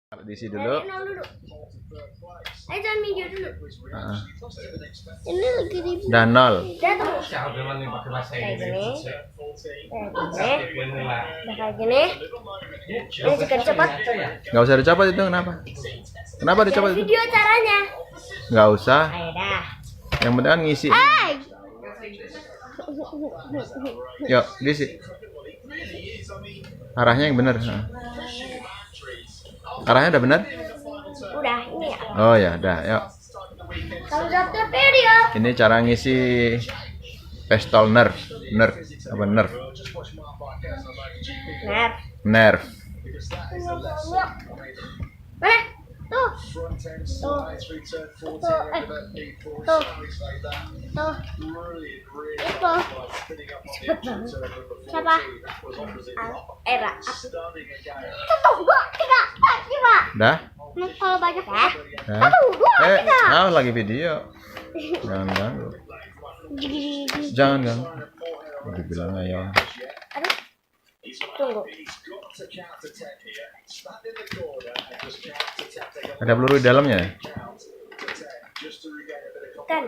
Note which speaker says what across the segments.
Speaker 1: Diisi dulu.
Speaker 2: Ayo jangan video dulu. Ini lagi di.
Speaker 1: Udah 0.
Speaker 2: Kayak gini. Kayak gini. Ini juga dicopot.
Speaker 1: Nggak usah dicopot itu, kenapa? Kenapa dicopot itu?
Speaker 2: Video caranya.
Speaker 1: Nggak usah.
Speaker 2: Ayo dah.
Speaker 1: Yang penting kan ngisi. Yuk, diisi. Arahnya yang benar. Arahnya udah benar?
Speaker 2: Udah, ini ya.
Speaker 1: Oh ya, udah. Yuk.
Speaker 2: Kalau daftar video.
Speaker 1: Ini cara ngisi pistol Nerf. Nerf apa Nerf? Nerf.
Speaker 2: Mana? Tuh. Tuh. Tuh. Tuh. Tuh. Itu. Siapa? Era. Satu, dua, tiga, empat, lima.
Speaker 1: Dah?
Speaker 2: Kalau banyak ya.
Speaker 1: Dah?
Speaker 2: Satu, dua, tiga.
Speaker 1: Lagi video. Jangan ganggu. Jangan ganggu. Dibilang ayo.
Speaker 2: Aduh. Tunggu.
Speaker 1: Ada peluru di dalamnya?
Speaker 2: Kan.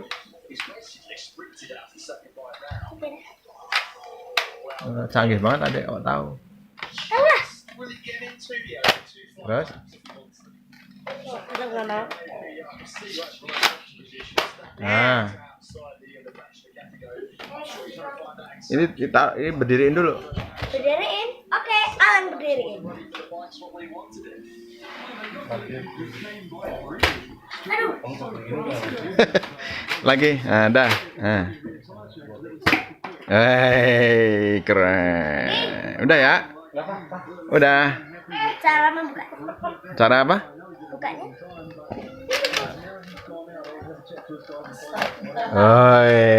Speaker 1: Canggih banget adek, kok tahu.
Speaker 2: Tahu lah.
Speaker 1: Terus? Nah. Ini berdiriin dulu.
Speaker 2: Berdiriin? Oke, Alan berdiriin. Aduh.
Speaker 1: Lagi, dah. Hei, keren. Udah ya? Udah.
Speaker 2: Cara membuka.
Speaker 1: Cara apa?
Speaker 2: Bukanya.
Speaker 1: Oi.